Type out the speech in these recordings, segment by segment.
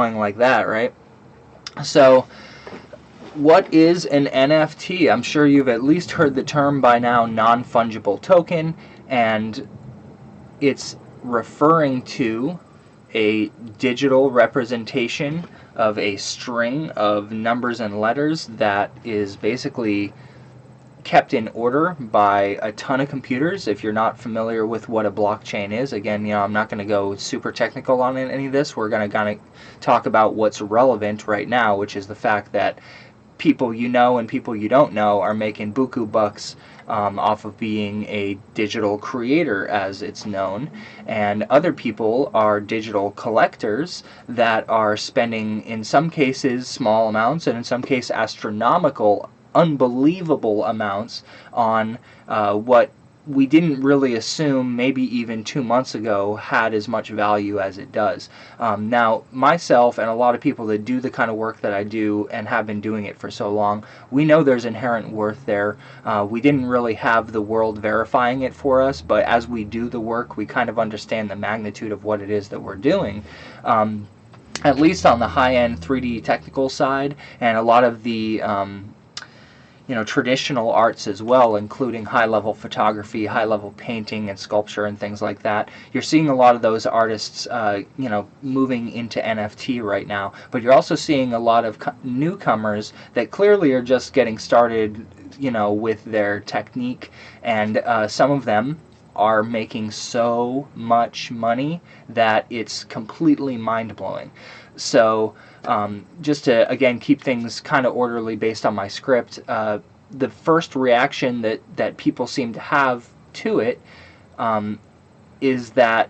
like that, right? So what is an NFT? I'm sure you've at least heard the term by now, non-fungible token, and it's referring to a digital representation of a string of numbers and letters that is basically kept in order by a ton of computers. If you're not familiar with what a blockchain is, again, I'm not going to go super technical on any of this. We're going to kind of talk about what's relevant right now, which is the fact that people you know and people you don't know are making buku bucks off of being a digital creator, as it's known, and other people are digital collectors that are spending, in some cases, small amounts, and in some cases, astronomical, unbelievable amounts on what we didn't really assume, maybe even 2 months ago, had as much value as it does. Now, myself and a lot of people that do the kind of work that I do and have been doing it for so long, we know there's inherent worth there. We didn't really have the world verifying it for us, but as we do the work, we kind of understand the magnitude of what it is that we're doing. At least on the high-end 3D technical side, and a lot of the traditional arts as well, including high-level photography, high-level painting and sculpture and things like that. You're seeing a lot of those artists, moving into NFT right now. But you're also seeing a lot of newcomers that clearly are just getting started, with their technique, and some of them are making so much money that it's completely mind-blowing. So just to, again, keep things kind of orderly based on my script, the first reaction that people seem to have to it is that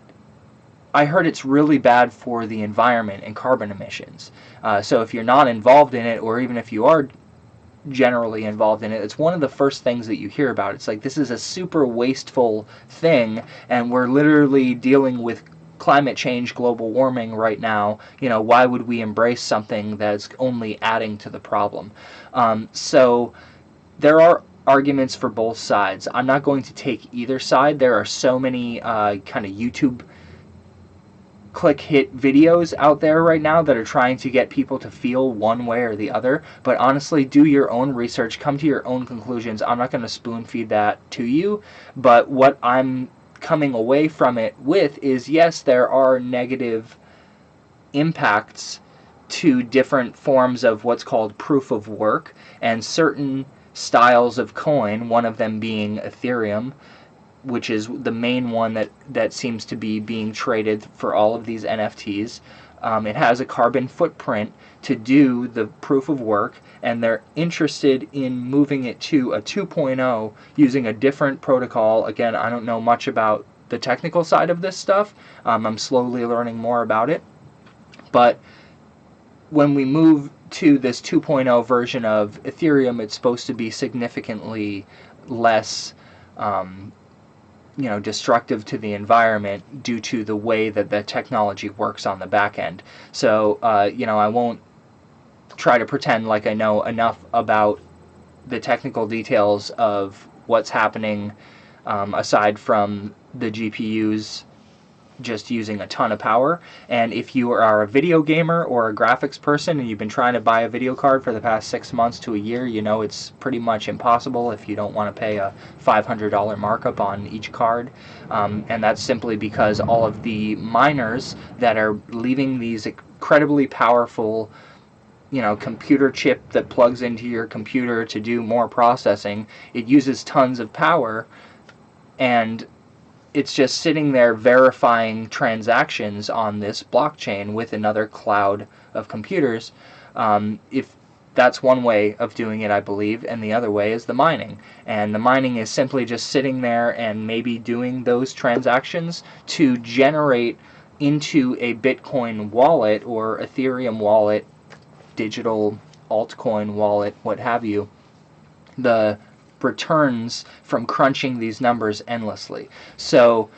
I heard it's really bad for the environment and carbon emissions. So if you're not involved in it, or even if you are generally involved in it, it's one of the first things that you hear about. It's like, this is a super wasteful thing, and we're literally dealing with climate change, global warming right now. Why would we embrace something that's only adding to the problem? So there are arguments for both sides. I'm not going to take either side. There are so many kind of YouTube click hit videos out there right now that are trying to get people to feel one way or the other. But honestly, do your own research, come to your own conclusions. I'm not going to spoon feed that to you, but what I'm coming away from it with is, yes, there are negative impacts to different forms of what's called proof of work and certain styles of coin, one of them being Ethereum, which is the main one that seems to be being traded for all of these NFTs. It has a carbon footprint to do the proof of work, and they're interested in moving it to a 2.0 using a different protocol. Again, I don't know much about the technical side of this stuff. I'm slowly learning more about it. But when we move to this 2.0 version of Ethereum, it's supposed to be significantly less destructive to the environment due to the way that the technology works on the back end. So, I won't try to pretend like I know enough about the technical details of what's happening aside from the GPUs just using a ton of power. And if you are a video gamer or a graphics person and you've been trying to buy a video card for the past 6 months to a year, it's pretty much impossible if you don't want to pay a $500 markup on each card. And that's simply because all of the miners that are leaving these incredibly powerful computer chip that plugs into your computer to do more processing, it uses tons of power, and it's just sitting there verifying transactions on this blockchain with another cloud of computers. If that's one way of doing it, I believe, and the other way is the mining. And the mining is simply just sitting there and maybe doing those transactions to generate into a Bitcoin wallet or Ethereum wallet, digital altcoin wallet, what have you, the returns from crunching these numbers endlessly. So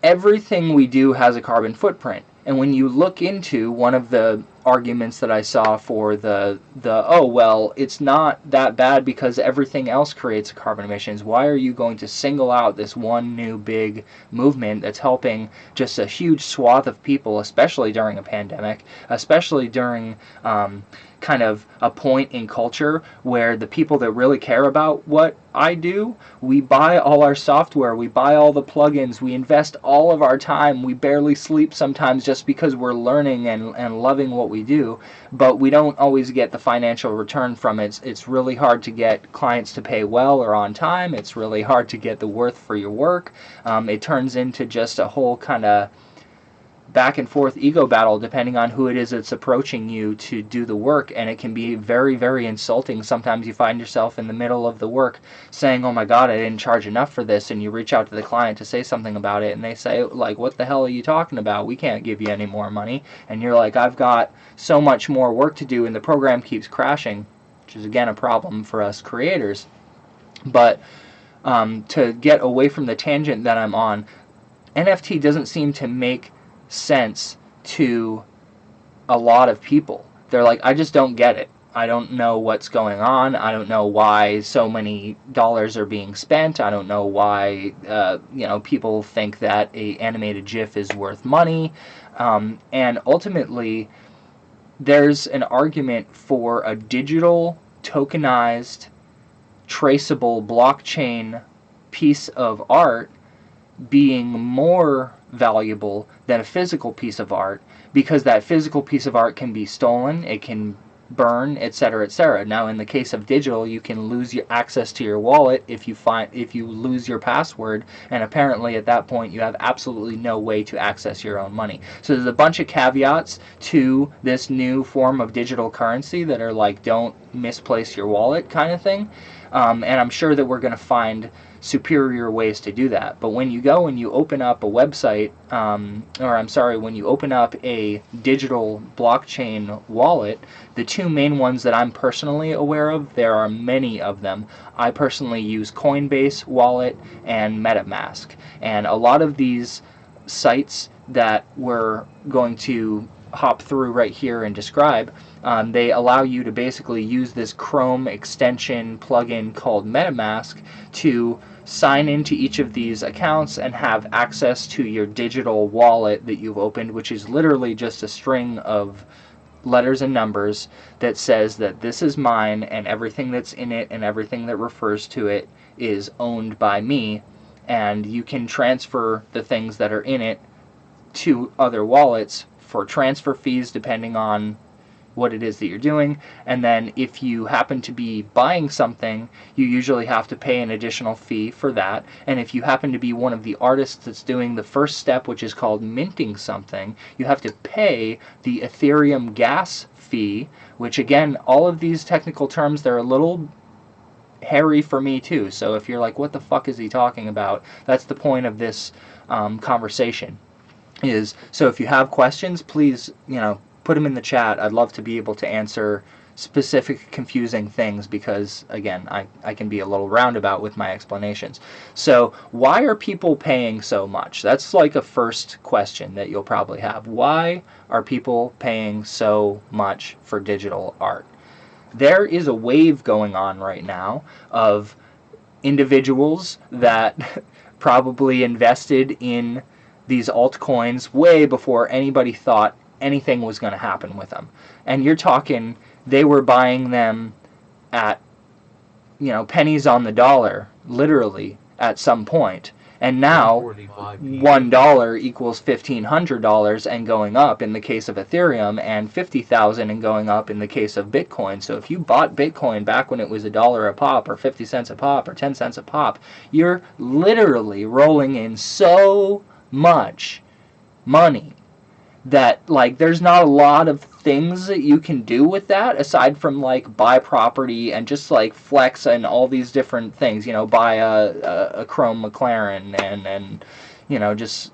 everything we do has a carbon footprint. And when you look into one of the arguments that I saw for the oh well, it's not that bad because everything else creates carbon emissions. Why are you going to single out this one new big movement that's helping just a huge swath of people, especially during a pandemic, especially during kind of a point in culture where the people that really care about what I do, we buy all our software, we buy all the plugins, we invest all of our time, we barely sleep sometimes just because we're learning and loving what we do, but we don't always get the financial return from it. It's really hard to get clients to pay well or on time. It's really hard to get the worth for your work. It turns into just a whole kind of back and forth ego battle depending on who it is that's approaching you to do the work, and it can be very, very insulting. Sometimes you find yourself in the middle of the work saying, oh my god, I didn't charge enough for this, and you reach out to the client to say something about it, and they say, like, what the hell are you talking about? We can't give you any more money. And you're like, I've got so much more work to do, and the program keeps crashing, which is again a problem for us creators. But to get away from the tangent that I'm on, NFT doesn't seem to make sense to a lot of people. They're like, I just don't get it. I don't know what's going on. I don't know why so many dollars are being spent. I don't know why people think that a animated GIF is worth money. And ultimately, there's an argument for a digital, tokenized, traceable blockchain piece of art being more valuable than a physical piece of art, because that physical piece of art can be stolen, it can burn, etc., etc. Now, in the case of digital, you can lose your access to your wallet if you lose your password, and apparently at that point you have absolutely no way to access your own money. So there's a bunch of caveats to this new form of digital currency that are like, don't misplace your wallet kind of thing. And I'm sure that we're going to find superior ways to do that. But when you go and you open up a website, when you open up a digital blockchain wallet, the two main ones that I'm personally aware of, there are many of them. I personally use Coinbase Wallet and MetaMask. And a lot of these sites that we're going to hop through right here and describe, they allow you to basically use this Chrome extension plugin called MetaMask to sign into each of these accounts and have access to your digital wallet that you've opened, which is literally just a string of letters and numbers that says that this is mine, and everything that's in it and everything that refers to it is owned by me, and you can transfer the things that are in it to other wallets for transfer fees depending on what it is that you're doing. And then if you happen to be buying something, you usually have to pay an additional fee for that. And if you happen to be one of the artists that's doing the first step, which is called minting something, you have to pay the Ethereum gas fee, which again, all of these technical terms, they're a little hairy for me too. So if you're like, what the fuck is he talking about? That's the point of this conversation. So if you have questions, please, put them in the chat. I'd love to be able to answer specific confusing things because, again, I can be a little roundabout with my explanations. So why are people paying so much? That's like a first question that you'll probably have. Why are people paying so much for digital art? There is a wave going on right now of individuals that probably invested in these altcoins way before anybody thought anything was going to happen with them. And you're talking, they were buying them at, pennies on the dollar, literally, at some point. And now, $1 equals $1,500 and going up in the case of Ethereum, and 50,000 and going up in the case of Bitcoin. So if you bought Bitcoin back when it was $1 a pop, or 50 cents a pop, or 10 cents a pop, you're literally rolling in so much money that, like, there's not a lot of things that you can do with that aside from, like, buy property and just, like, flex and all these different things, buy a Chrome McLaren and just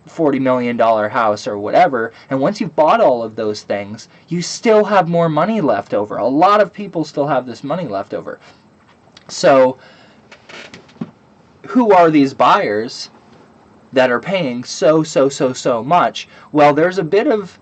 $40 million house or whatever. And once you've bought all of those things, you still have more money left over. A lot of people still have this money left over. So who are these buyers that are paying so much? Well, there's a bit of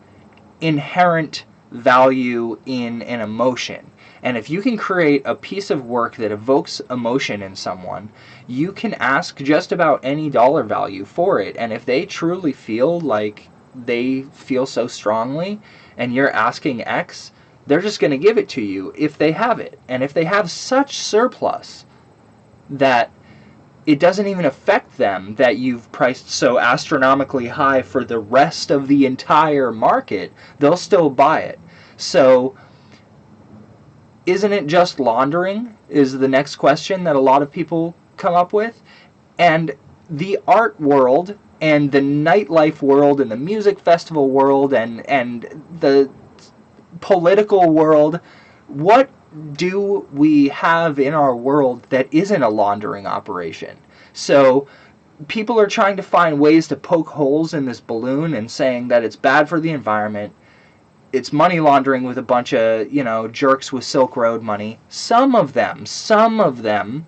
inherent value in an emotion. And if you can create a piece of work that evokes emotion in someone, you can ask just about any dollar value for it. And if they truly feel like they feel so strongly and you're asking X, they're just going to give it to you if they have it. And if they have such surplus that it doesn't even affect them that you've priced so astronomically high for the rest of the entire market, they'll still buy it. So isn't it just laundering is the next question that a lot of people come up with. And the art world and the nightlife world and the music festival world and the political world, what do we have in our world that isn't a laundering operation? So people are trying to find ways to poke holes in this balloon and saying that it's bad for the environment. It's money laundering with a bunch of, jerks with Silk Road money. Some of them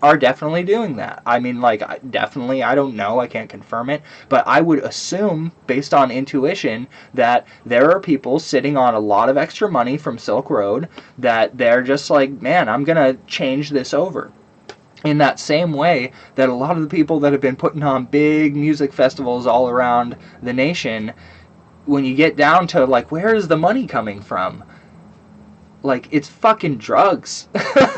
are definitely doing that. I mean, definitely, I don't know, I can't confirm it, but I would assume, based on intuition, that there are people sitting on a lot of extra money from Silk Road that they're just like, man, I'm going to change this over. In that same way that a lot of the people that have been putting on big music festivals all around the nation, when you get down to, where is the money coming from? It's fucking drugs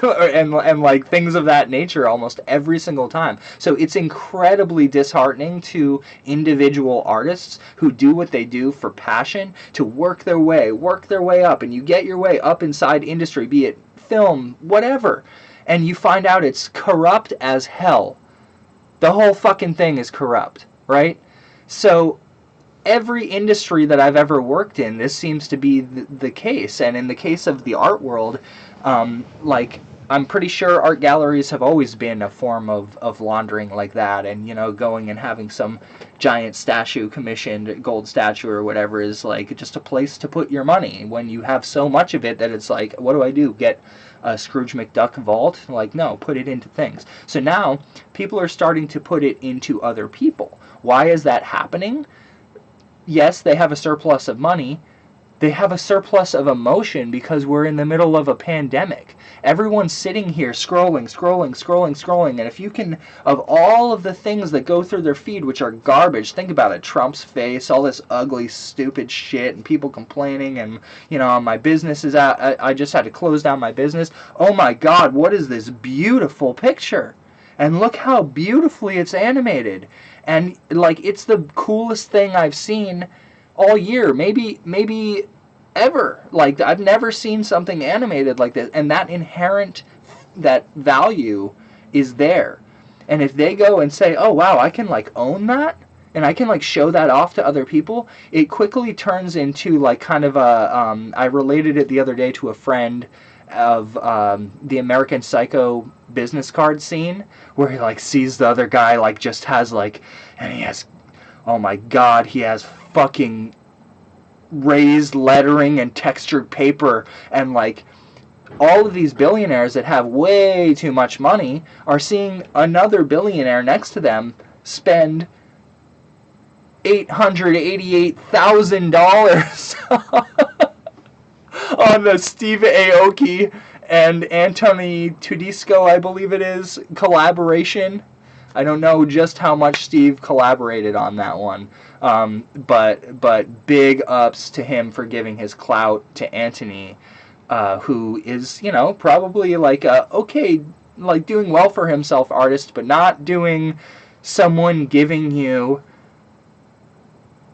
and things of that nature almost every single time. So it's incredibly disheartening to individual artists who do what they do for passion to work their way up, and you get your way up inside industry, be it film, whatever, and you find out it's corrupt as hell. The whole fucking thing is corrupt, right? So every industry that I've ever worked in, this seems to be the case. And in the case of the art world, I'm pretty sure art galleries have always been a form of laundering like that. And, going and having some giant statue commissioned, gold statue or whatever, is just a place to put your money when you have so much of it that it's what do I do? Get a Scrooge McDuck vault? No, put it into things. So now people are starting to put it into other people. Why is that happening? Yes, they have a surplus of money. They have a surplus of emotion because we're in the middle of a pandemic. Everyone's sitting here scrolling. And if you can, of all of the things that go through their feed, which are garbage, think about it. Trump's face, all this ugly, stupid shit, and people complaining, and, my business is out. I just had to close down my business. Oh my God, what is this beautiful picture? And look how beautifully it's animated. And, it's the coolest thing I've seen all year. Maybe ever. I've never seen something animated like this. And that value is there. And if they go and say, oh, wow, I can, own that, and I can, show that off to other people, it quickly turns into, kind of a, I related it the other day to a friend of the American Psycho business card scene where he sees the other guy just has and he has, oh my God, he has fucking raised lettering and textured paper, and all of these billionaires that have way too much money are seeing another billionaire next to them spend $888,000 on the Steve Aoki and Anthony Tedesco, I believe it is, collaboration. I don't know just how much Steve collaborated on that one, but big ups to him for giving his clout to Anthony, who is, probably doing well for himself artist, but not doing someone giving you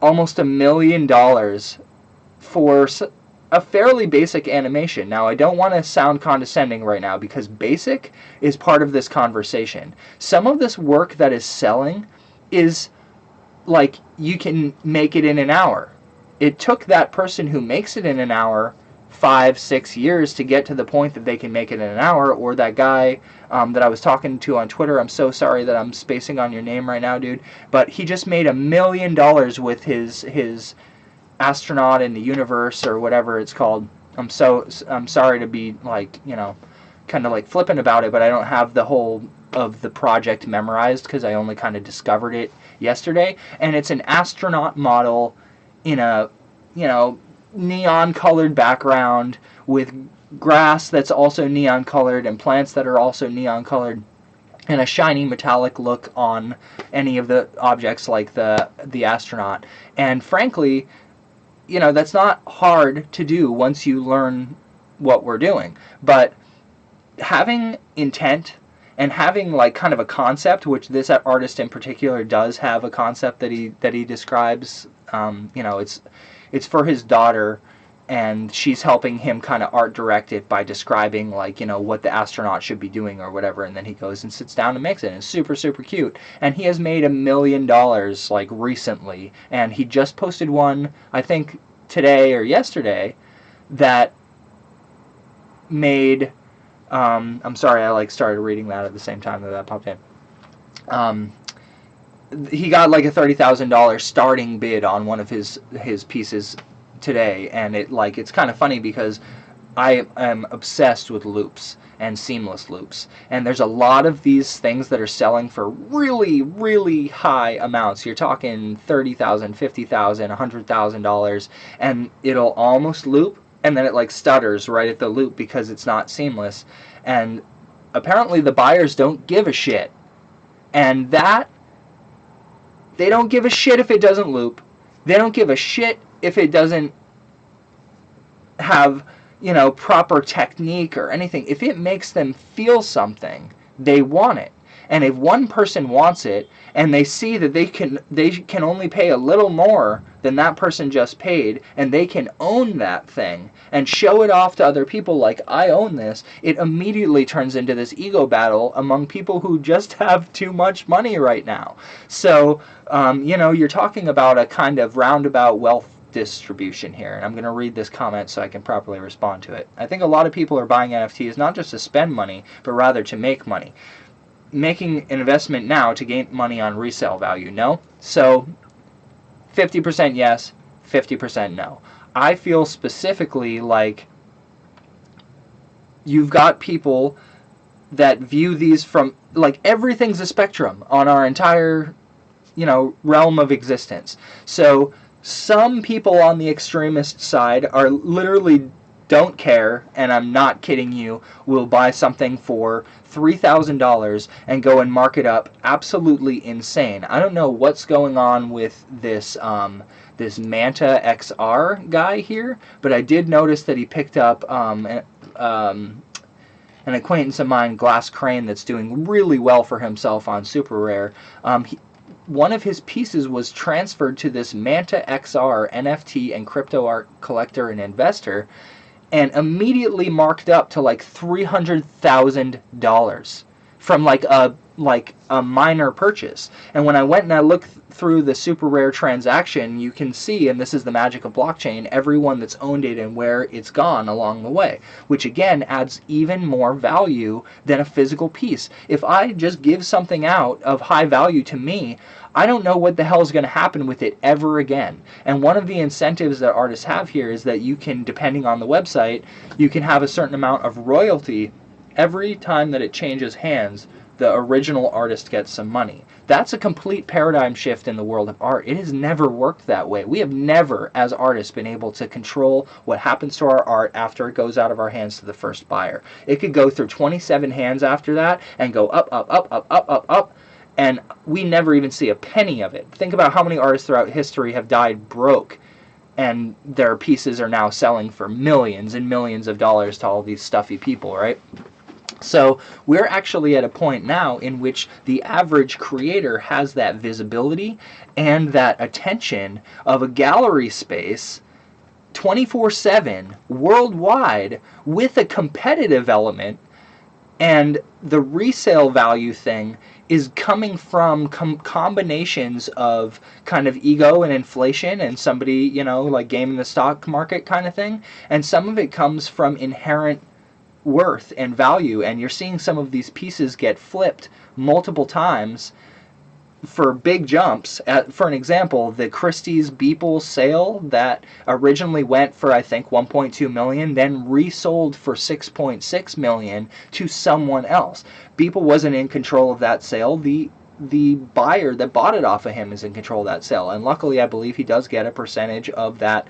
almost $1 million for a fairly basic animation. Now, I don't want to sound condescending right now because basic is part of this conversation. Some of this work that is selling is you can make it in an hour. It took that person who makes it in an hour 5-6 years to get to the point that they can make it in an hour, or that guy that I was talking to on Twitter. I'm so sorry that I'm spacing on your name right now, dude, but he just made $1 million with his astronaut in the universe or whatever it's called. I'm sorry to be kind of flippant about it, but I don't have the whole of the project memorized because I only kind of discovered it yesterday. And it's an astronaut model in a neon colored background with grass that's also neon colored and plants that are also neon colored, and a shiny metallic look on any of the objects like the astronaut. And frankly, you know, that's not hard to do once you learn what we're doing. But having intent and having like kind of a concept, which this artist in particular does have a concept that he describes. You know, it's for his daughter, and she's helping him kind of art direct it by describing, like, you know, what the astronaut should be doing or whatever, and then he goes and sits down and makes it, and it's super, super cute. And he has made $1 million, like, recently, and he just posted one, I think, today or yesterday, that made, I'm sorry, I, like, started reading that at the same time that popped in. He got, like, a $30,000 starting bid on one of his pieces today, and it's kind of funny because I am obsessed with loops and seamless loops, and there's a lot of these things that are selling for really, really high amounts. You're talking $30,000, $50,000, $100,000, and it'll almost loop, and then it like stutters right at the loop because it's not seamless. And apparently the buyers don't give a shit, and that they don't give a shit if it doesn't loop. They don't give a shit if it doesn't have, you know, proper technique or anything. If it makes them feel something, they want it. And if one person wants it and they see that they can only pay a little more than that person just paid, and they can own that thing and show it off to other people like, I own this, it immediately turns into this ego battle among people who just have too much money right now. So, you know, you're talking about a kind of roundabout wealth distribution here, and I'm going to read this comment so I can properly respond to it. I think a lot of people are buying NFTs not just to spend money, but rather to make money. Making an investment now to gain money on resale value, no? So 50% yes, 50% no. I feel specifically like you've got people that view these from, like, everything's a spectrum on our entire, you know, realm of existence. So some people on the extremist side are literally don't care, and I'm not kidding you, will buy something for $3,000 and go and mark it up absolutely insane. I don't know what's going on with this this Manta XR guy here, but I did notice that he picked up an acquaintance of mine, Glass Crane, that's doing really well for himself on Super Rare. One of his pieces was transferred to this Manta XR NFT and crypto art collector and investor, and immediately marked up to like $300,000 from like a minor purchase. And when I went and I looked through the Super Rare transaction, you can see, and this is the magic of blockchain, everyone that's owned it and where it's gone along the way, which again adds even more value than a physical piece. If I just give something out of high value to me, I don't know what the hell is going to happen with it ever again. And one of the incentives that artists have here is that you can, depending on the website, you can have a certain amount of royalty every time that it changes hands. The original artist gets some money. That's a complete paradigm shift in the world of art. It has never worked that way. We have never, as artists, been able to control what happens to our art after it goes out of our hands to the first buyer. It could go through 27 hands after that and go up, up, up, up, up, up, up, and we never even see a penny of it. Think about how many artists throughout history have died broke, and their pieces are now selling for millions and millions of dollars to all these stuffy people, right? So we're actually at a point now in which the average creator has that visibility and that attention of a gallery space 24/7 worldwide with a competitive element, and the resale value thing is coming from combinations of kind of ego and inflation and somebody, you know, like gaming the stock market kind of thing, and some of it comes from inherent worth and value, and you're seeing some of these pieces get flipped multiple times for big jumps. For an example, the Christie's Beeple sale that originally went for, I think, 1.2 million, then resold for 6.6 million to someone else. Beeple wasn't in control of that sale. The the buyer that bought it off of him is in control of that sale. And luckily, I believe he does get a percentage of that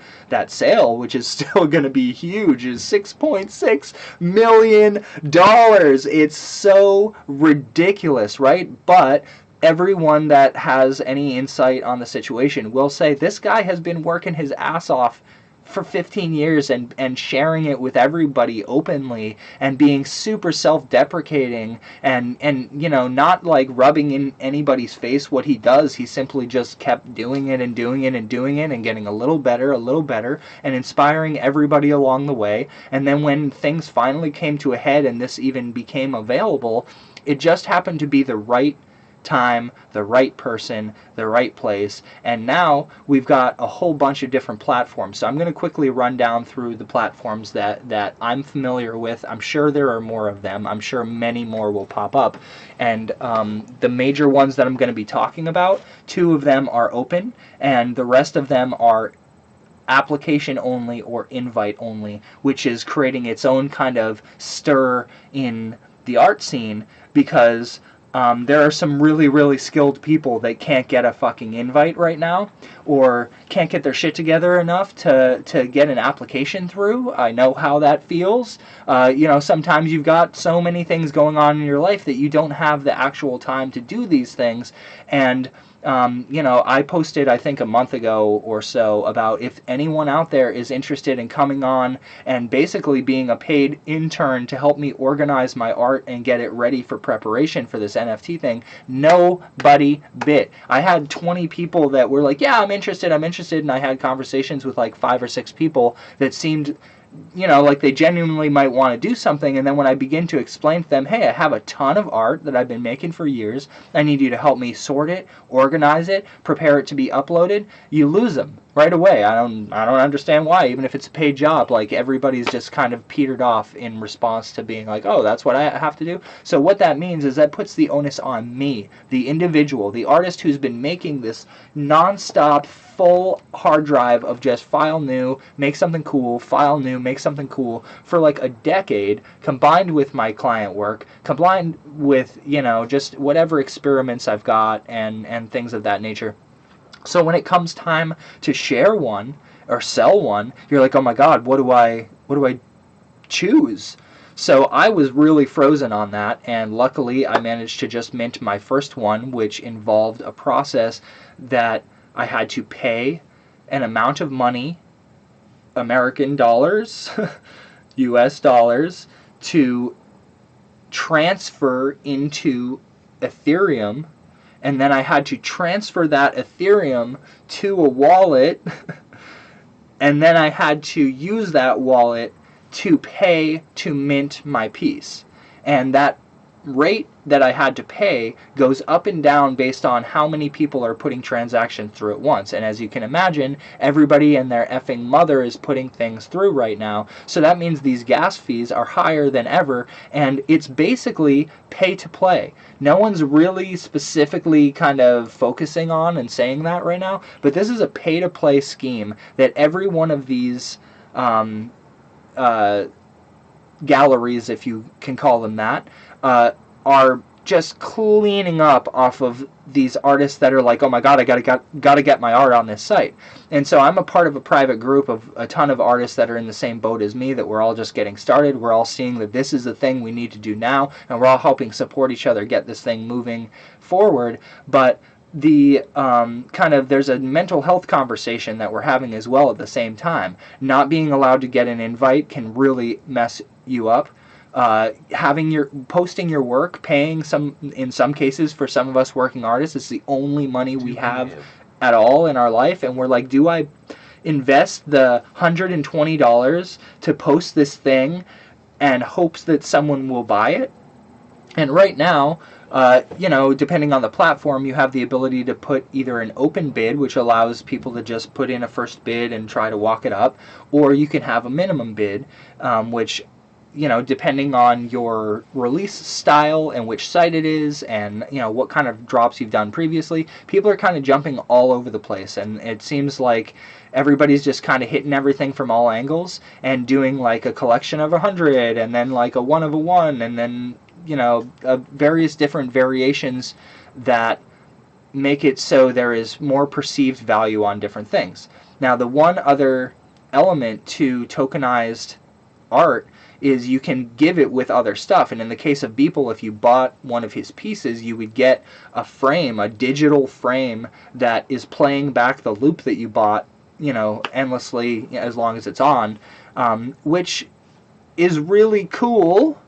sale, which is still going to be huge. Is $6.6 million. It's so ridiculous, right? But everyone that has any insight on the situation will say this guy has been working his ass off for 15 years and sharing it with everybody openly and being super self-deprecating and you know, not like rubbing in anybody's face what he does. He simply just kept doing it and doing it and doing it and getting a little better and inspiring everybody along the way. And then when things finally came to a head and this even became available, it just happened to be the right time, the right person, the right place, and now we've got a whole bunch of different platforms. So I'm going to quickly run down through the platforms that I'm familiar with. I'm sure there are more of them. I'm sure many more will pop up. And the major ones that I'm going to be talking about, 2 of them are open, and the rest of them are application only or invite only, which is creating its own kind of stir in the art scene, because there are some really, really skilled people that can't get a fucking invite right now, or can't get their shit together enough to get an application through. I know how that feels. You know, sometimes you've got so many things going on in your life that you don't have the actual time to do these things. And you know, I posted, I think a month ago or so, about if anyone out there is interested in coming on and basically being a paid intern to help me organize my art and get it ready for preparation for this NFT thing. Nobody bit. I had 20 people that were like, yeah, I'm interested, and I had conversations with like 5 or 6 people that seemed, you know, like they genuinely might want to do something. And then when I begin to explain to them, hey, I have a ton of art that I've been making for years, I need you to help me sort it, organize it, prepare it to be uploaded, you lose them right away. I don't understand why. Even if it's a paid job, like everybody's just kind of petered off in response to being like, oh, that's what I have to do. So what that means is that puts the onus on me, the individual, the artist who's been making this nonstop full hard drive of just file new, make something cool, file new, make something cool for like a decade, combined with my client work, combined with, you know, just whatever experiments I've got and things of that nature. So when it comes time to share one or sell one, you're like, oh my God, what do I choose? So I was really frozen on that, and luckily I managed to just mint my first one, which involved a process that I had to pay an amount of money, American dollars, US dollars, to transfer into Ethereum, and then I had to transfer that Ethereum to a wallet, and then I had to use that wallet to pay to mint my piece. And that rate that I had to pay goes up and down based on how many people are putting transactions through at once. And as you can imagine, everybody and their effing mother is putting things through right now. So that means these gas fees are higher than ever, and it's basically pay to play. No one's really specifically kind of focusing on and saying that right now, but this is a pay to play scheme that every one of these galleries, if you can call them that, are just cleaning up off of these artists that are like, oh my God, I gotta get my art on this site. And so I'm a part of a private group of a ton of artists that are in the same boat as me, that we're all just getting started. We're all seeing that this is the thing we need to do now, and we're all helping support each other get this thing moving forward. But the there's a mental health conversation that we're having as well at the same time. Not being allowed to get an invite can really mess you up. Posting your work, paying in some cases for some of us working artists, is the only money we have at all in our life. And we're like, do I invest the $120 to post this thing and hopes that someone will buy it? And right now, you know, depending on the platform, you have the ability to put either an open bid, which allows people to just put in a first bid and try to walk it up, or you can have a minimum bid, which, you know, depending on your release style and which site it is, and, you know, what kind of drops you've done previously, people are kind of jumping all over the place. And it seems like everybody's just kind of hitting everything from all angles and doing like a collection of 100, and then like a one of a one, and then, you know, various different variations that make it so there is more perceived value on different things. Now, the one other element to tokenized art is you can give it with other stuff. And in the case of Beeple, if you bought one of his pieces, you would get a frame, a digital frame that is playing back the loop that you bought, endlessly as long as it's on, which is really cool.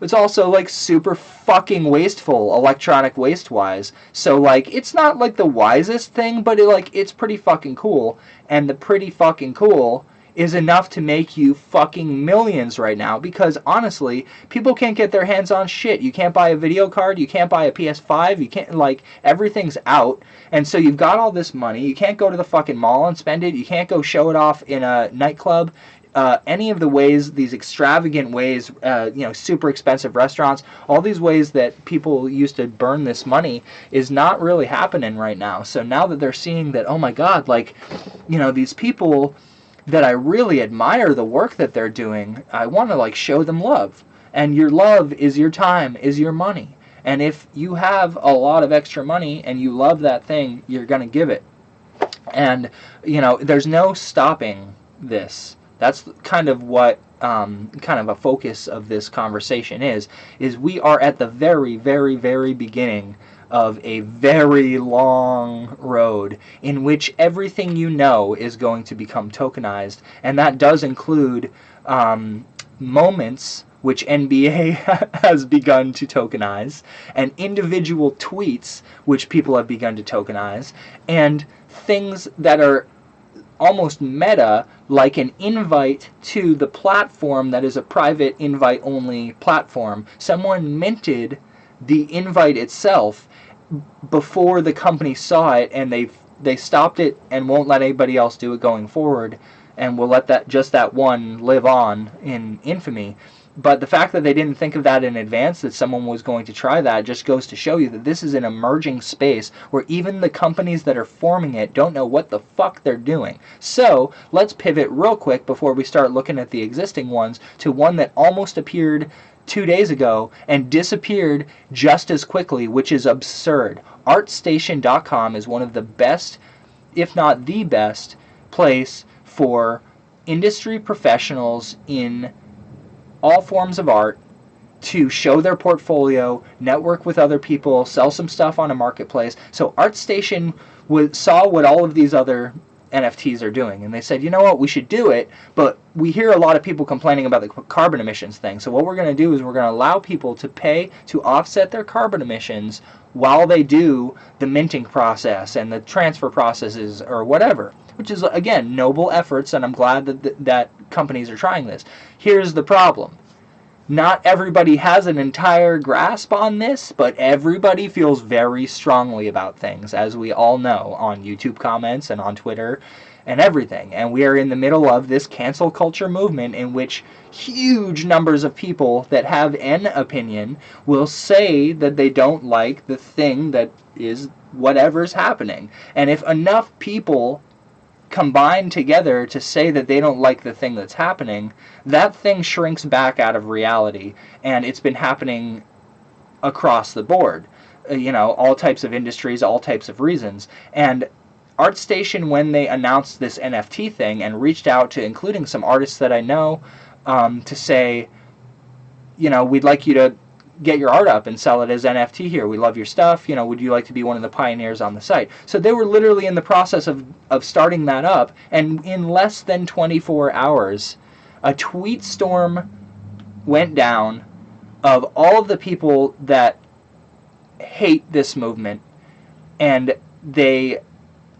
It's also like super fucking wasteful, electronic waste wise. So like, it's not like the wisest thing, but it's pretty fucking cool. And the pretty fucking cool is enough to make you fucking millions right now, because honestly, people can't get their hands on shit. You can't buy a video card, you can't buy a PS5, you can't, everything's out, and so you've got all this money, you can't go to the fucking mall and spend it, you can't go show it off in a nightclub, any of the ways, these extravagant ways, super expensive restaurants, all these ways that people used to burn this money is not really happening right now. So now that they're seeing that, oh my god, these people that I really admire the work that they're doing, I want to show them love. And your love is your time, is your money. And if you have a lot of extra money and you love that thing, you're going to give it. And, there's no stopping this. That's kind of what kind of a focus of this conversation is we are at the very, very, very beginning of a very long road in which everything is going to become tokenized, and that does include moments which NBA has begun to tokenize, and individual tweets which people have begun to tokenize, and things that are almost meta, like an invite to the platform that is a private invite-only platform. Someone minted the invite itself before the company saw it, and they stopped it and won't let anybody else do it going forward, and will let that one live on in infamy. But the fact that they didn't think of that in advance, that someone was going to try that, just goes to show you that this is an emerging space where even the companies that are forming it don't know what the fuck they're doing. So let's pivot real quick before we start looking at the existing ones to one that almost appeared 2 days ago and disappeared just as quickly, which is absurd. ArtStation.com is one of the best, if not the best, place for industry professionals in all forms of art to show their portfolio, network with other people, sell some stuff on a marketplace. So ArtStation saw what all of these other NFTs are doing, and they said, you know what, we should do it, but we hear a lot of people complaining about the carbon emissions thing. So what we're going to do is we're going to allow people to pay to offset their carbon emissions while they do the minting process and the transfer processes or whatever, which is, again, noble efforts, and I'm glad that companies are trying this. Here's the problem. Not everybody has an entire grasp on this, but everybody feels very strongly about things, as we all know, on YouTube comments and on Twitter and everything. And we are in the middle of this cancel culture movement in which huge numbers of people that have an opinion will say that they don't like the thing that is whatever's happening. And if enough people combine together to say that they don't like the thing that's happening, that thing shrinks back out of reality. And it's been happening across the board, all types of industries, all types of reasons. And ArtStation, when they announced this NFT thing and reached out to including some artists that I know, to say, we'd like you to get your art up and sell it as NFT here. We love your stuff. Would you like to be one of the pioneers on the site? So they were literally in the process of starting that up, and in less than 24 hours, a tweet storm went down of all of the people that hate this movement, and they,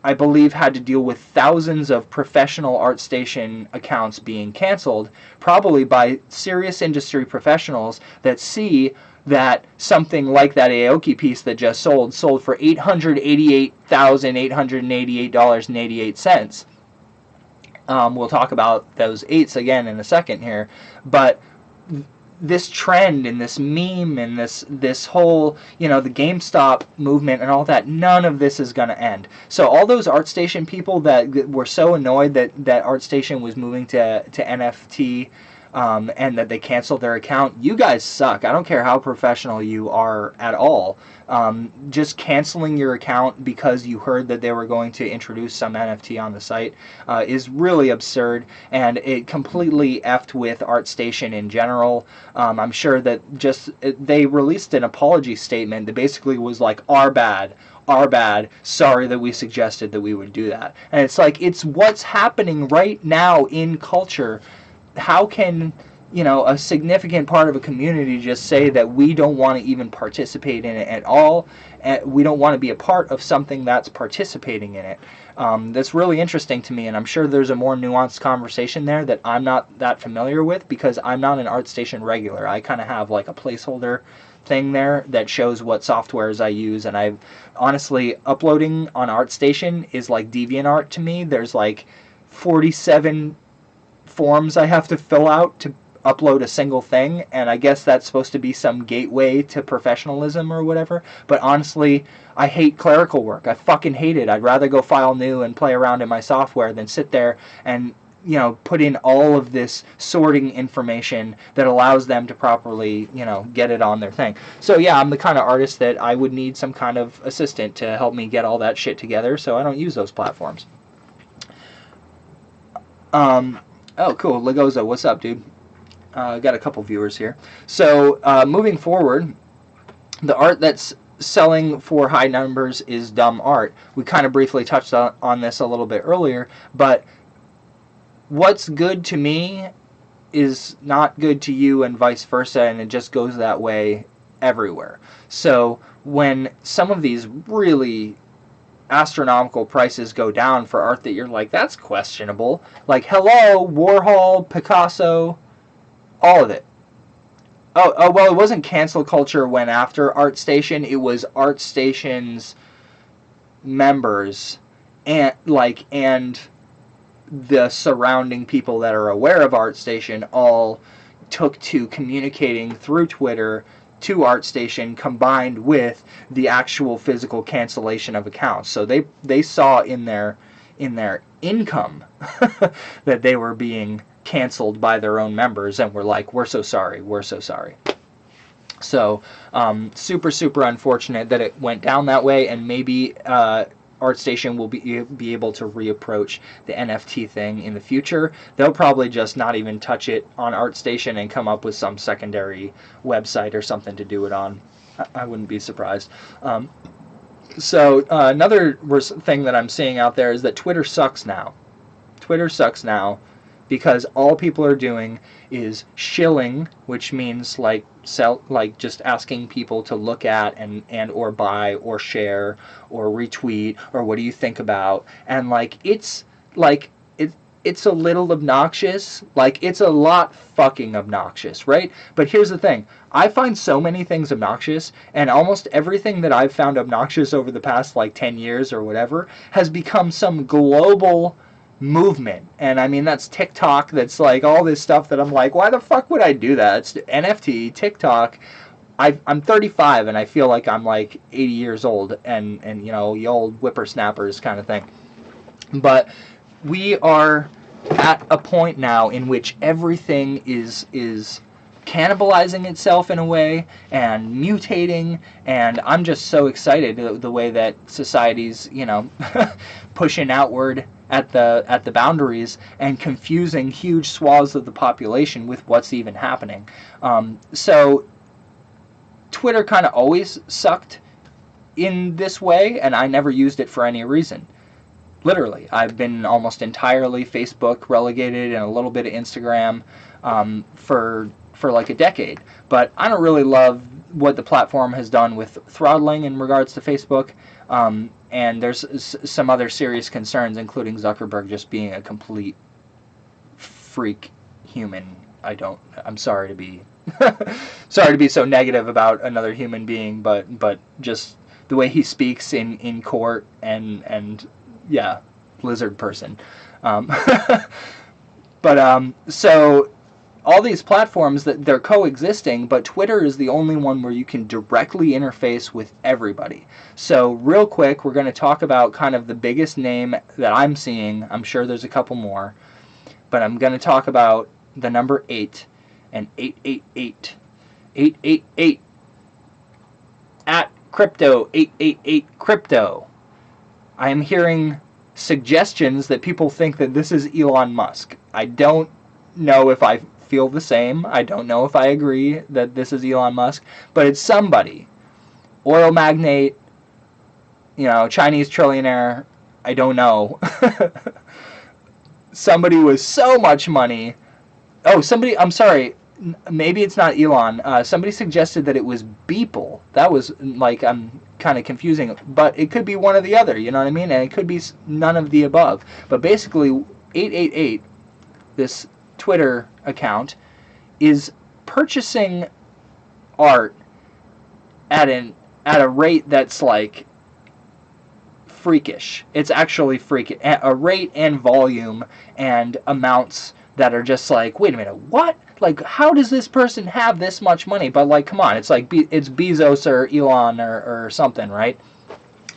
I believe, had to deal with thousands of professional ArtStation accounts being canceled, probably by serious industry professionals that see that something like that Aoki piece that just sold for $888,888.88. We'll talk about those eights again in a second here, but this trend and this meme and this whole, the GameStop movement and all that, none of this is going to end. So all those ArtStation people that were so annoyed that ArtStation was moving to NFT and that they canceled their account. You guys suck. I don't care how professional you are at all. Just canceling your account because you heard that they were going to introduce some NFT on the site is really absurd, and it completely effed with ArtStation in general. I'm sure that they released an apology statement that basically was like, our bad, sorry that we suggested that we would do that. And it's like, it's what's happening right now in culture. How can a significant part of a community just say that we don't want to even participate in it at all, and we don't want to be a part of something that's participating in it? That's really interesting to me, and I'm sure there's a more nuanced conversation there that I'm not that familiar with, because I'm not an ArtStation regular. I kind of have like a placeholder thing there that shows what softwares I use, and I've honestly, uploading on ArtStation is like DeviantArt to me. There's like 47 forms I have to fill out to upload a single thing, and I guess that's supposed to be some gateway to professionalism or whatever, but honestly, I hate clerical work. I fucking hate it. I'd rather go file new and play around in my software than sit there and put in all of this sorting information that allows them to properly, get it on their thing. So yeah, I'm the kind of artist that I would need some kind of assistant to help me get all that shit together, so I don't use those platforms. Oh, cool. Legozo, what's up, dude? Got a couple viewers here. So, moving forward, the art that's selling for high numbers is dumb art. We kind of briefly touched on this a little bit earlier, but what's good to me is not good to you, and vice versa, and it just goes that way everywhere. So, when some of these really astronomical prices go down for art that you're like, that's questionable. Like, hello, Warhol, Picasso, all of it. Oh, well, it wasn't cancel culture when after ArtStation. It was ArtStation's members and the surrounding people that are aware of ArtStation all took to communicating through Twitter to ArtStation, combined with the actual physical cancellation of accounts. So they saw in their income that they were being canceled by their own members, and were like, we're so sorry. So super unfortunate that it went down that way, and maybe ArtStation will be able to reapproach the NFT thing in the future. They'll probably just not even touch it on ArtStation and come up with some secondary website or something to do it on. I wouldn't be surprised. So another thing that I'm seeing out there is that Twitter sucks now. Twitter sucks now because all people are doing is shilling, which means like just asking people to look at and or buy or share or retweet or what do you think about, and it's a little obnoxious. Like, it's a lot fucking obnoxious, right? But here's the thing. I find so many things obnoxious, and almost everything that I've found obnoxious over the past 10 years or whatever has become some global movement. And I mean, that's TikTok, that's all this stuff that I'm like, why the fuck would I do that? It's NFT, TikTok. I'm 35 and I feel like I'm 80 years old and the old whippersnappers kind of thing. But we are at a point now in which everything is cannibalizing itself in a way and mutating, and I'm just so excited the way that society's pushing outward at the boundaries and confusing huge swaths of the population with what's even happening. So Twitter kind of always sucked in this way, and I never used it for any reason. Literally, I've been almost entirely Facebook relegated and a little bit of Instagram for a decade. But I don't really love what the platform has done with throttling in regards to Facebook. And there's some other serious concerns, including Zuckerberg just being a complete freak human. I'm sorry to be so negative about another human being, but just the way he speaks in court and yeah, lizard person. So all these platforms, that they're coexisting, but Twitter is the only one where you can directly interface with everybody. So real quick, we're going to talk about kind of the biggest name that I'm seeing. I'm sure there's a couple more, but I'm going to talk about the number 8, and 888. 888 at crypto 888 crypto. I am hearing suggestions that people think that this is Elon Musk. I don't know if I feel the same. I don't know if I agree that this is Elon Musk, but it's somebody. Oil magnate, Chinese trillionaire, I don't know. Somebody with so much money. I'm sorry, maybe it's not Elon. Somebody suggested that it was Beeple. That was I'm kind of confusing, but it could be one or the other, you know what I mean? And it could be none of the above. But basically, 888, this Twitter account, is purchasing art at a rate that's like freakish. It's actually freakish. A rate and volume and amounts that are just like, wait a minute, what? Like, how does this person have this much money? But like, come on, it's like it's Bezos or Elon or something, right?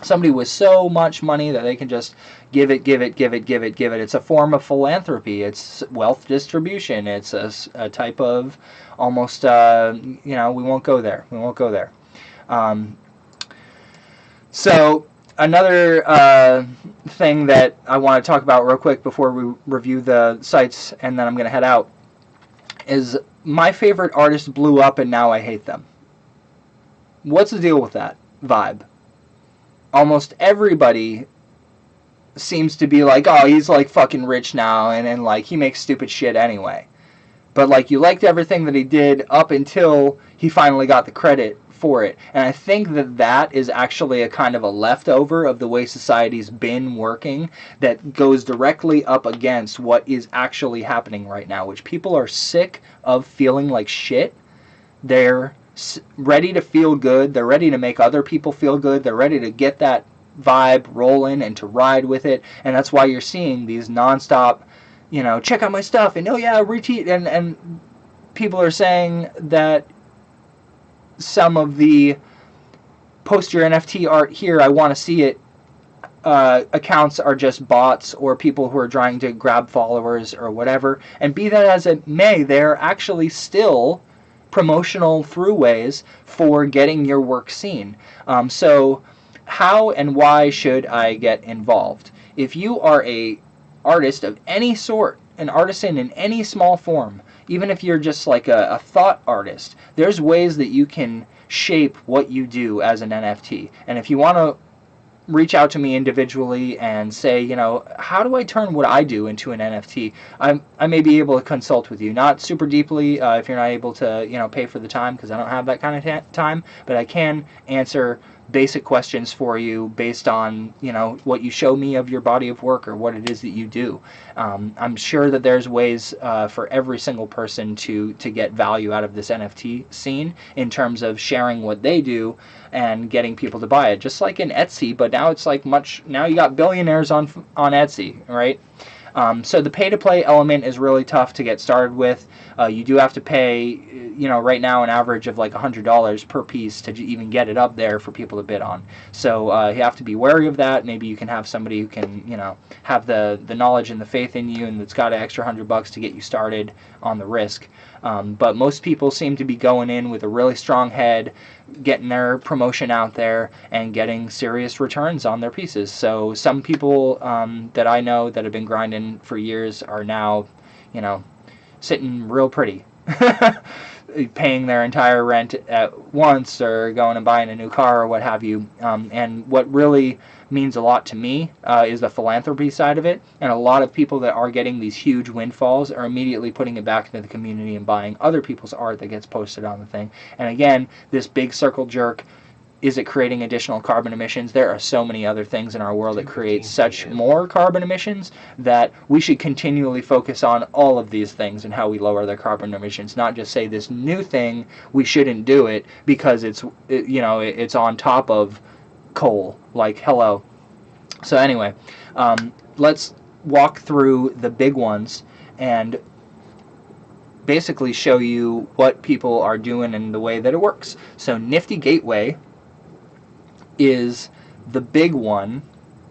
Somebody with so much money that they can just give it. It's a form of philanthropy. It's wealth distribution. It's a type of almost, we won't go there. So another thing that I want to talk about real quick before we review the sites, and then I'm going to head out, is my favorite artist blew up and now I hate them. What's the deal with that vibe? Almost everybody seems to be like, oh, he's like fucking rich now, and like he makes stupid shit anyway. But like, you liked everything that he did up until he finally got the credit for it. And I think that is actually a kind of a leftover of the way society's been working that goes directly up against what is actually happening right now, which people are sick of feeling like shit. They're ready to feel good. They're ready to make other people feel good. They're ready to get that vibe rolling and to ride with it. And that's why you're seeing these nonstop, check out my stuff, and oh yeah, retweet, and people are saying that some of the post your NFT art here, I want to see it, accounts are just bots or people who are trying to grab followers or whatever. And be that as it may, they're actually still promotional throughways for getting your work seen. So how and why should I get involved? If you are a artist of any sort, an artisan in any small form, even if you're just like a thought artist, there's ways that you can shape what you do as an NFT. And if you want to reach out to me individually and say, how do I turn what I do into an NFT? I may be able to consult with you, not super deeply if you're not able to, pay for the time, because I don't have that kind of time, but I can answer basic questions for you based on, what you show me of your body of work or what it is that you do. I'm sure that there's ways for every single person to get value out of this NFT scene in terms of sharing what they do and getting people to buy it. Just like in Etsy, but now it's like now you got billionaires on Etsy, right? So the pay-to-play element is really tough to get started with. You do have to pay, right now an average of like $100 per piece to even get it up there for people to bid on. So you have to be wary of that. Maybe you can have somebody who can, have the knowledge and the faith in you, and that's got an extra $100 to get you started on the risk. But most people seem to be going in with a really strong head, getting their promotion out there, and getting serious returns on their pieces. So some people that I know that have been grinding for years are now, sitting real pretty, paying their entire rent at once or going and buying a new car or what have you. And what really means a lot to me is the philanthropy side of it. And a lot of people that are getting these huge windfalls are immediately putting it back into the community and buying other people's art that gets posted on the thing. And again, this big circle jerk, is it creating additional carbon emissions? There are so many other things in our world that create such more carbon emissions that we should continually focus on all of these things and how we lower their carbon emissions, not just say this new thing, we shouldn't do it because it's on top of coal. Like, hello. So anyway, let's walk through the big ones and basically show you what people are doing and the way that it works. So Nifty Gateway is the big one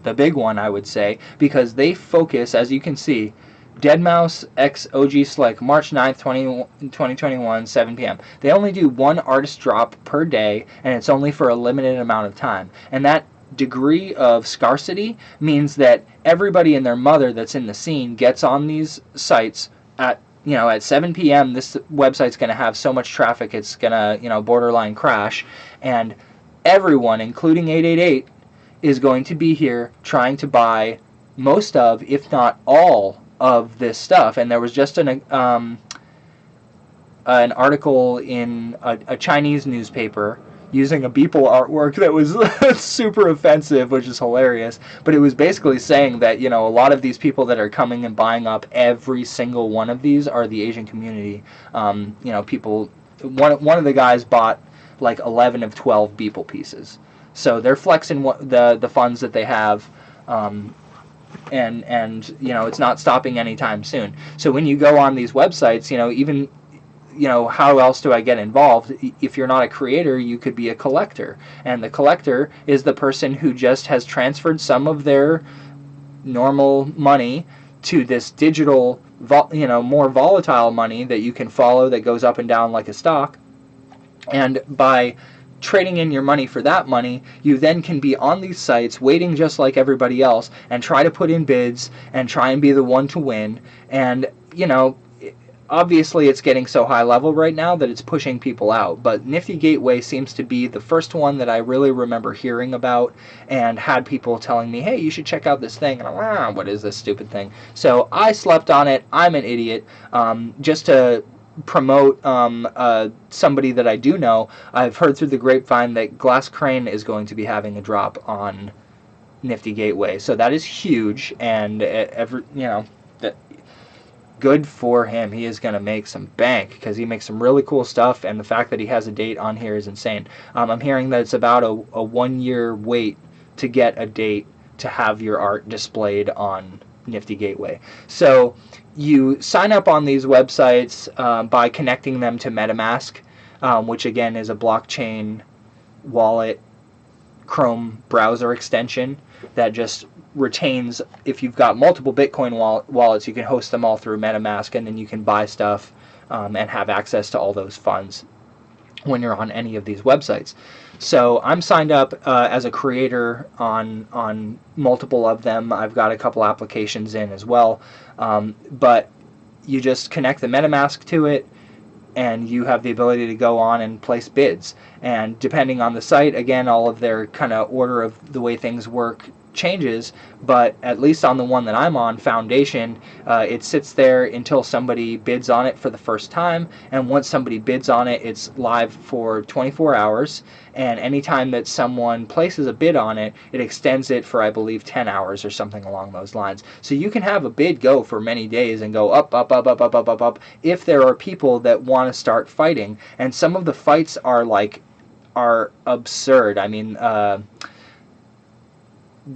I would say, because they focus, as you can see, Deadmau5 X OG Slick, March 9th, 2021, 7 p.m. They only do one artist drop per day, and it's only for a limited amount of time. And that degree of scarcity means that everybody and their mother that's in the scene gets on these sites at, at 7 p.m. This website's going to have so much traffic it's going to, borderline crash, and everyone, including 888, is going to be here trying to buy most of, if not all, of this stuff. And there was just an article in a Chinese newspaper using a Beeple artwork that was super offensive, which is hilarious. But it was basically saying that, a lot of these people that are coming and buying up every single one of these are the Asian community. People. One of the guys bought like 11 of 12 Beeple pieces. So they're flexing the funds that they have. And it's not stopping anytime soon. So when you go on these websites, even how else do I get involved? If you're not a creator, you could be a collector, and the collector is the person who just has transferred some of their normal money to this digital, more volatile money that you can follow, that goes up and down like a stock. And by trading in your money for that money, you then can be on these sites waiting just like everybody else and try to put in bids and try and be the one to win. And obviously it's getting so high level right now that it's pushing people out, but Nifty Gateway seems to be the first one that I really remember hearing about and had people telling me, hey, you should check out this thing, and I'm like, what is this stupid thing? So I slept on it. I'm an idiot. Just to promote somebody that I do know, I've heard through the grapevine that Glass Crane is going to be having a drop on Nifty Gateway, so that is huge, and good for him. He is going to make some bank because he makes some really cool stuff, and the fact that he has a date on here is insane. I'm hearing that it's about a 1-year wait to get a date to have your art displayed on Nifty Gateway. So you sign up on these websites by connecting them to MetaMask, which again is a blockchain wallet Chrome browser extension that just retains, if you've got multiple Bitcoin wallets, you can host them all through MetaMask, and then you can buy stuff and have access to all those funds when you're on any of these websites. So I'm signed up as a creator on multiple of them. I've got a couple applications in as well, but you just connect the MetaMask to it, and you have the ability to go on and place bids. And depending on the site, again, all of their kind of order of the way things work changes, but at least on the one that I'm on, Foundation, it sits there until somebody bids on it for the first time, and once somebody bids on it, it's live for 24 hours, and anytime that someone places a bid on it, it extends it for, I believe, 10 hours or something along those lines. So you can have a bid go for many days and go up, up, up, up, up, up, up, up, if there are people that want to start fighting, and some of the fights are absurd. I mean,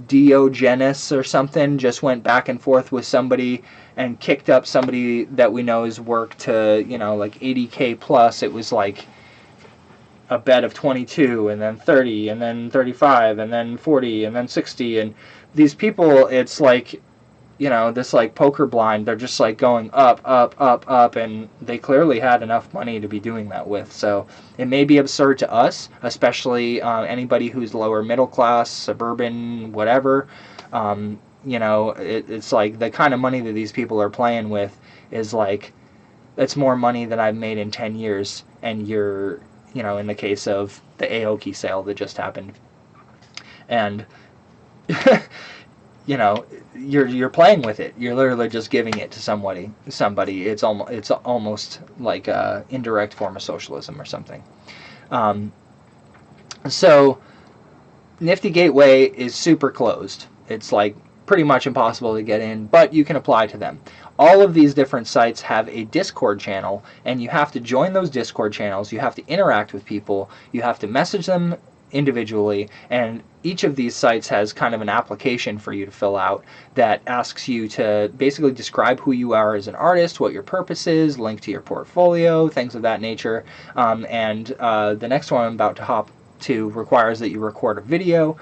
Diogenes or something just went back and forth with somebody and kicked up somebody that we know's work to, like 80K plus. It was like a bet of 22 and then 30 and then 35 and then 40 and then 60, and these people, it's like, this like poker blind, they're just like going up, up, up, up, and they clearly had enough money to be doing that with. So it may be absurd to us, especially anybody who's lower middle class, suburban, whatever. It's like the kind of money that these people are playing with is like, it's more money than I've made in 10 years. And you're, in the case of the Aoki sale that just happened. And you're playing with it. You're literally just giving it to somebody. It's almost like a indirect form of socialism or something. So Nifty Gateway is super closed. It's like pretty much impossible to get in, but you can apply to them. All of these different sites have a Discord channel, and you have to join those Discord channels. You have to interact with people. You have to message them individually, and each of these sites has kind of an application for you to fill out that asks you to basically describe who you are as an artist, what your purpose is, link to your portfolio, things of that nature. The next one I'm about to hop to requires that you record a video.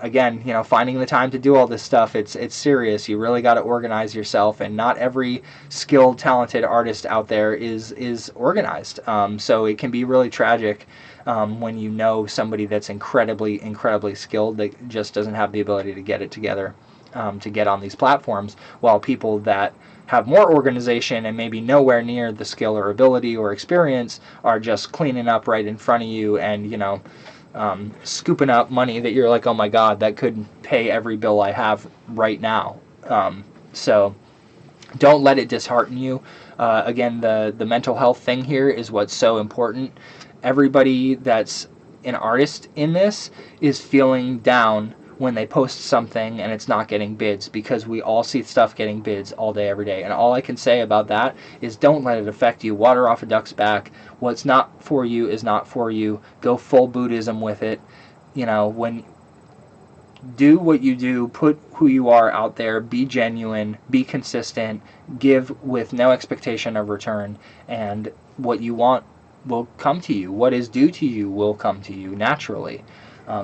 again, finding the time to do all this stuff, it's serious. You really got to organize yourself, and not every skilled, talented artist out there is organized. So it can be really tragic when you know somebody that's incredibly skilled that just doesn't have the ability to get it together to get on these platforms, while people that have more organization and maybe nowhere near the skill or ability or experience are just cleaning up right in front of you, and scooping up money that you're like, oh my god, that could pay every bill I have right now. So don't let it dishearten you. Again, the mental health thing here is what's so important. Everybody that's an artist in this is feeling down when they post something and it's not getting bids, because we all see stuff getting bids all day, every day. And all I can say about that is don't let it affect you. Water off a duck's back. What's not for you is not for you. Go full Buddhism with it. When do what you do, put who you are out there, be genuine, be consistent, give with no expectation of return, and what you want will come to you. What is due to you will come to you naturally.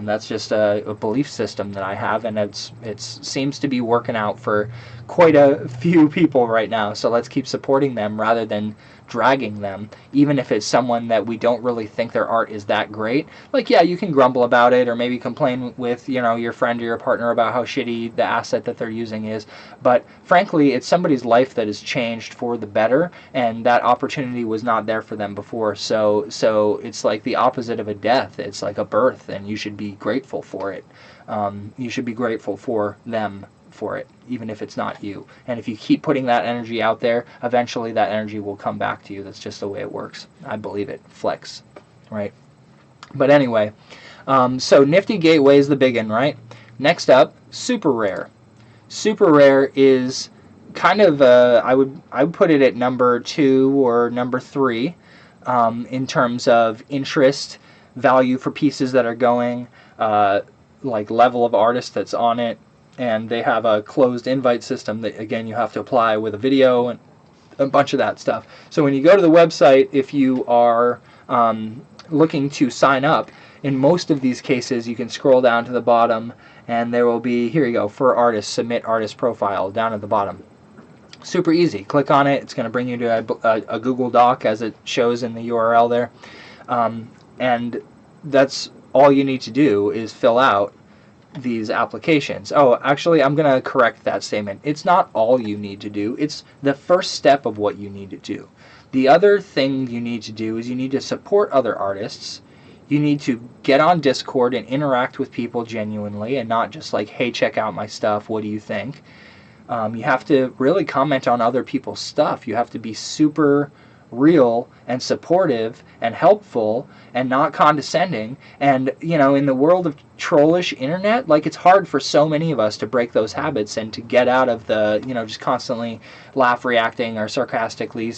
That's just a belief system that I have, and it seems to be working out for quite a few people right now. So let's keep supporting them rather than dragging them, even if it's someone that we don't really think their art is that great. Like, yeah, you can grumble about it, or maybe complain with your friend or your partner about how shitty the asset that they're using is, but frankly, it's somebody's life that has changed for the better, and that opportunity was not there for them before. So it's like the opposite of a death. It's like a birth, and you should be grateful for it. You should be grateful for them for it, even if it's not you. And if you keep putting that energy out there, eventually that energy will come back to you. That's just the way it works. I believe it. Flex, right? But anyway, so Nifty Gateway is the big one, right? Next up, Super Rare. Super Rare is kind of I would put it at number 2 or number 3 in terms of interest, value for pieces that are going, like level of artist that's on it. And they have a closed invite system that, again, you have to apply with a video and a bunch of that stuff. So when you go to the website, if you are looking to sign up, in most of these cases, you can scroll down to the bottom, and there will be, here you go, for artists, submit artist profile down at the bottom. Super easy. Click on it. It's going to bring you to a Google Doc, as it shows in the URL there. And that's all you need to do is fill out these applications. Oh, actually, I'm going to correct that statement. It's not all you need to do. It's the first step of what you need to do. The other thing you need to do is you need to support other artists. You need to get on Discord and interact with people genuinely, and not just like, hey, check out my stuff. What do you think? You have to really comment on other people's stuff. You have to be super real and supportive and helpful and not condescending. And in the world of trollish internet, like, it's hard for so many of us to break those habits and to get out of the just constantly reacting or sarcastically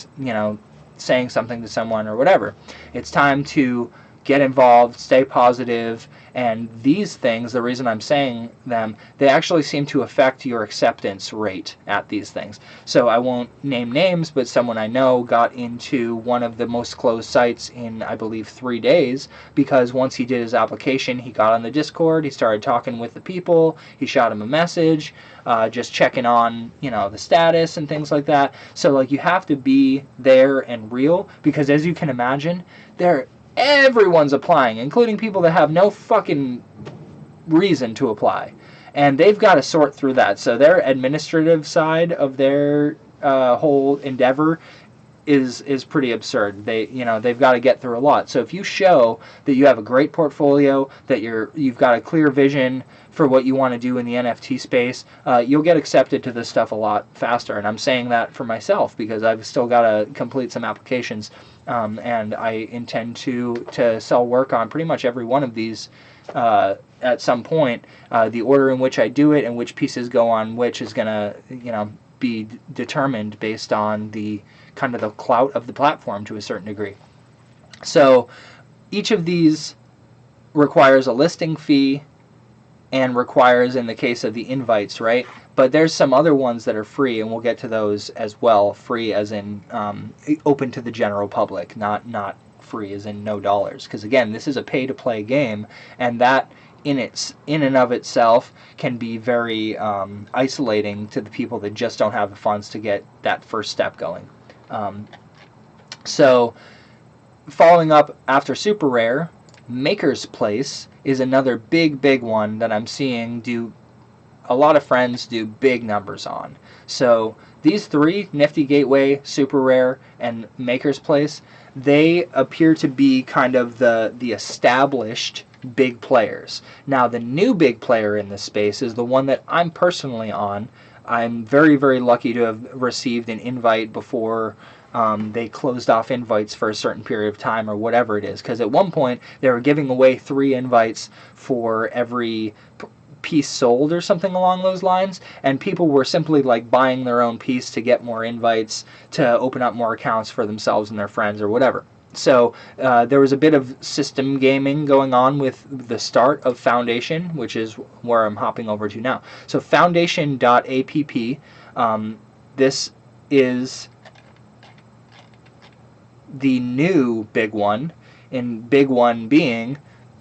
saying something to someone or whatever. It's time to get involved, stay positive, and these things, the reason I'm saying them, they actually seem to affect your acceptance rate at these things. So I won't name names, but someone I know got into one of the most closed sites in, I believe, 3 days, because once he did his application, he got on the Discord, he started talking with the people, he shot him a message, just checking on, the status and things like that. So, like, you have to be there and real, because as you can imagine, everyone's applying, including people that have no fucking reason to apply. And they've got to sort through that. So their administrative side of their whole endeavor is pretty absurd. They've got to get through a lot. So if you show that you have a great portfolio, that you've got a clear vision for what you want to do in the NFT space, you'll get accepted to this stuff a lot faster. And I'm saying that for myself, because I've still got to complete some applications, and I intend to sell work on pretty much every one of these at some point. The order in which I do it and which pieces go on which is going to be determined based on the kind of the clout of the platform to a certain degree. So each of these requires a listing fee and requires, in the case of the invites, right? But there's some other ones that are free, and we'll get to those as well. Free as in open to the general public, not free as in no dollars. Because again, this is a pay-to-play game, and that in and of itself can be very isolating to the people that just don't have the funds to get that first step going. So following up after super rare, Maker's Place is another big one that I'm seeing a lot of friends do big numbers on. So these three, Nifty Gateway, Super Rare, and Maker's Place, they appear to be kind of the established big players. Now the new big player in this space is the one that I'm personally on. I'm very lucky to have received an invite before they closed off invites for a certain period of time or whatever it is, because at one point they were giving away 3 invites for every piece sold or something along those lines, and people were simply like buying their own piece to get more invites to open up more accounts for themselves and their friends or whatever. So there was a bit of system gaming going on with the start of Foundation, which is where I'm hopping over to now. So foundation.app, this is the new big one, and big one being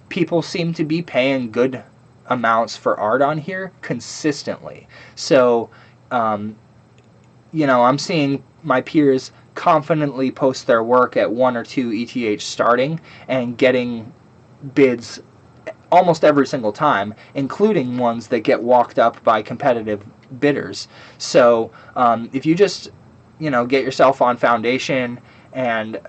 people seem to be paying good amounts for art on here consistently. So I'm seeing my peers confidently post their work at 1 or 2 ETH starting and getting bids almost every single time, including ones that get walked up by competitive bidders. So if you just get yourself on Foundation and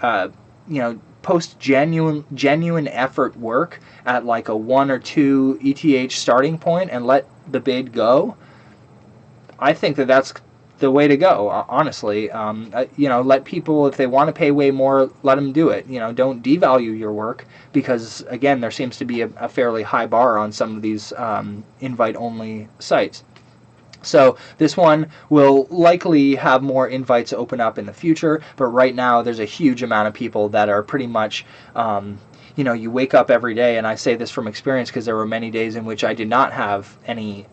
post genuine effort work at like a 1 or 2 ETH starting point and let the bid go, I think that that's the way to go, honestly. Let people, if they want to pay way more, let them do it. Don't devalue your work, because again, there seems to be a fairly high bar on some of these invite-only sites. So this one will likely have more invites open up in the future, but right now there's a huge amount of people that are pretty much, you wake up every day, and I say this from experience because there were many days in which I did not have any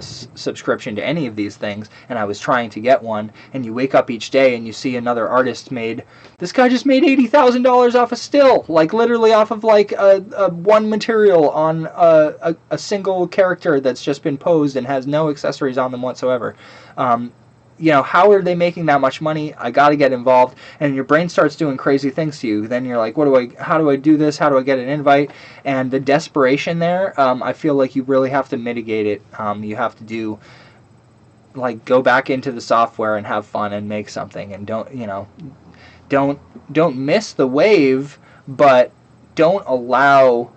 subscription to any of these things, and I was trying to get one, and you wake up each day and you see another artist this guy just made $80,000 off a still, like literally off of like a one material on a single character that's just been posed and has no accessories on them whatsoever. How are they making that much money? I got to get involved. And your brain starts doing crazy things to you. Then you're like, how do I do this? How do I get an invite? And the desperation there, I feel like you really have to mitigate it. You have to go back into the software and have fun and make something. And don't miss the wave, but don't allow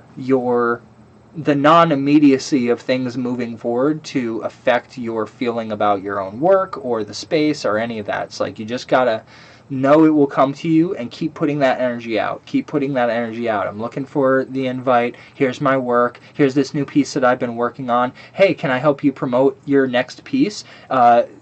the non-immediacy of things moving forward to affect your feeling about your own work or the space or any of that. It's like you just gotta know it will come to you and keep putting that energy out. Keep putting that energy out. I'm looking for the invite. Here's my work. Here's this new piece that I've been working on. Hey, can I help you promote your next piece?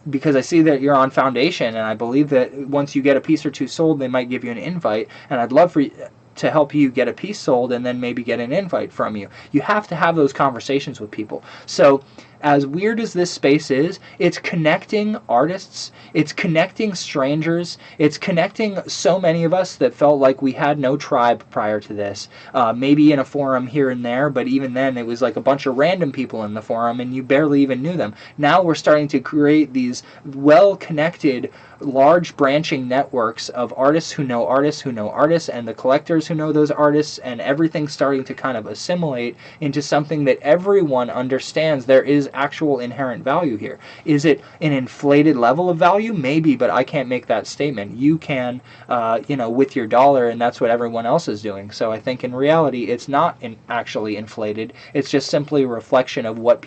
Because I see that you're on Foundation, and I believe that once you get a piece or 2 sold, they might give you an invite, and I'd love for you to help you get a piece sold and then maybe get an invite from you. You have to have those conversations with people. So as weird as this space is, it's connecting artists, it's connecting strangers, it's connecting so many of us that felt like we had no tribe prior to this. Maybe in a forum here and there, but even then it was like a bunch of random people in the forum and you barely even knew them. Now we're starting to create these well-connected, large branching networks of artists who know artists who know artists, and the collectors who know those artists, and everything's starting to kind of assimilate into something that everyone understands there is actual inherent value here. Is it an inflated level of value? Maybe, but I can't make that statement. You can, with your dollar, and that's what everyone else is doing. So I think in reality, it's not actually inflated. It's just simply a reflection of what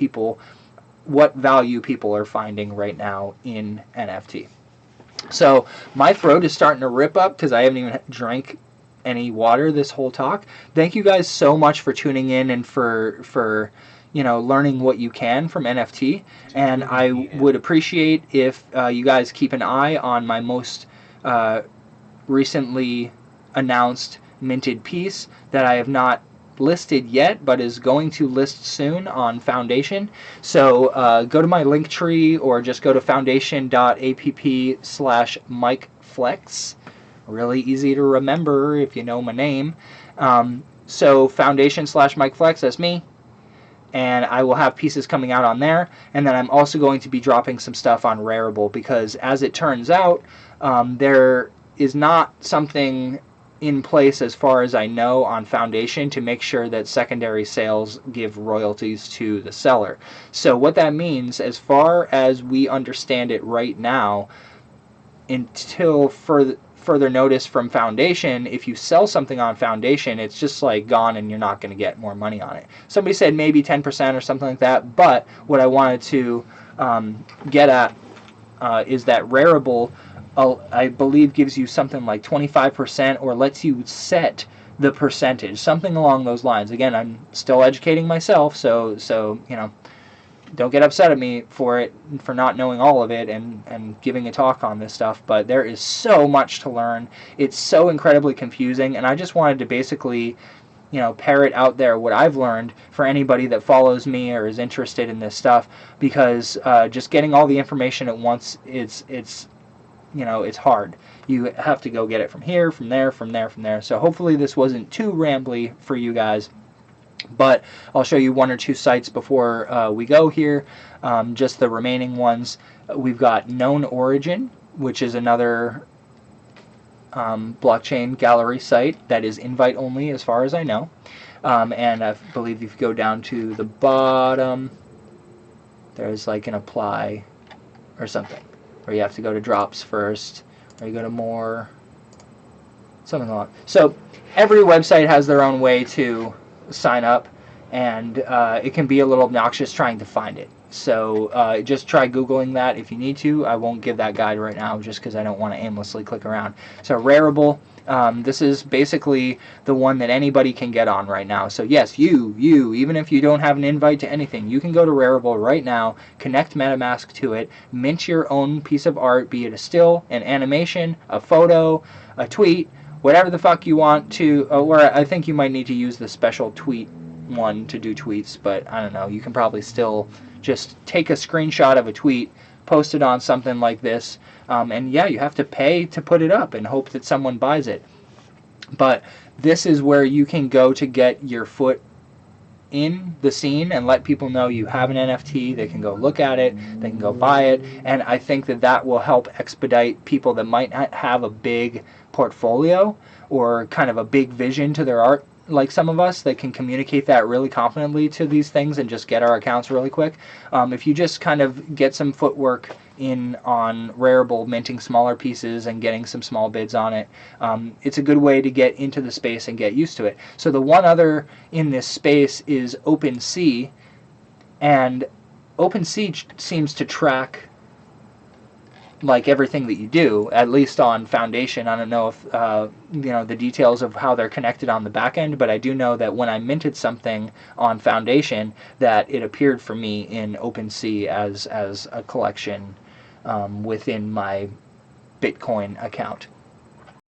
value people are finding right now in NFT. So my throat is starting to rip up because I haven't even drank any water this whole talk. Thank you guys so much for tuning in and for learning what you can from NFT. And I would appreciate if you guys keep an eye on my most recently announced minted piece that I have not listed yet, but is going to list soon on Foundation. So go to my Linktree or just go to foundation.app/mikeflex. Really easy to remember if you know my name. So Foundation/mikeflex, that's me. and I will have pieces coming out on there, and then I'm also going to be dropping some stuff on Rarible, because as it turns out, there is not something in place, as far as I know, on Foundation to make sure that secondary sales give royalties to the seller. So what that means, as far as we understand it right now, until further notice from Foundation, if you sell something on Foundation, it's just like gone and you're not going to get more money on it. Somebody said maybe 10% or something like that, but what I wanted to get at is that Rarible, I believe, gives you something like 25%, or lets you set the percentage, something along those lines. Again, I'm still educating myself, so you know, don't get upset at me for not knowing all of it and giving a talk on this stuff, but there is so much to learn. It's so incredibly confusing, and I just wanted to basically, you know, parrot out there what I've learned for anybody that follows me or is interested in this stuff, because just getting all the information at once, it's you know, it's hard. You have to go get it from here, from there, from there, from there. So hopefully this wasn't too rambly for you guys, but I'll show you one or two sites before we go here. Just the remaining ones. We've got Known Origin, which is another blockchain gallery site that is invite only, as far as I know. And I believe if you go down to the bottom, there's like an apply or something, where you have to go to drops first, or you go to more, something like that. So every website has their own way to sign up, and it can be a little obnoxious trying to find it. So just try Googling that if you need to. I won't give that guide right now just because I don't want to aimlessly click around. So Rarible, this is basically the one that anybody can get on right now. So yes, you, even if you don't have an invite to anything, you can go to Rarible right now, connect MetaMask to it, mint your own piece of art, be it a still, an animation, a photo, a tweet, whatever the fuck you want to, or I think you might need to use the special tweet one to do tweets, but I don't know, you can probably still just take a screenshot of a tweet, post it on something like this, and yeah, you have to pay to put it up and hope that someone buys it. But this is where you can go to get your foot in the scene and let people know you have an NFT. They can go look at it, they can go buy it, and I think that that will help expedite people that might not have a big portfolio or kind of a big vision to their art, like some of us, that can communicate that really confidently to these things and just get our accounts really quick. If you just kind of get some footwork in on Rarible, minting smaller pieces and getting some small bids on it, it's a good way to get into the space and get used to it. So the one other in this space is OpenSea, and OpenSea seems to track like everything that you do, at least on Foundation. I don't know if you know the details of how they're connected on the back end, but I do know that when I minted something on Foundation, that it appeared for me in OpenSea as a collection within my Bitcoin account.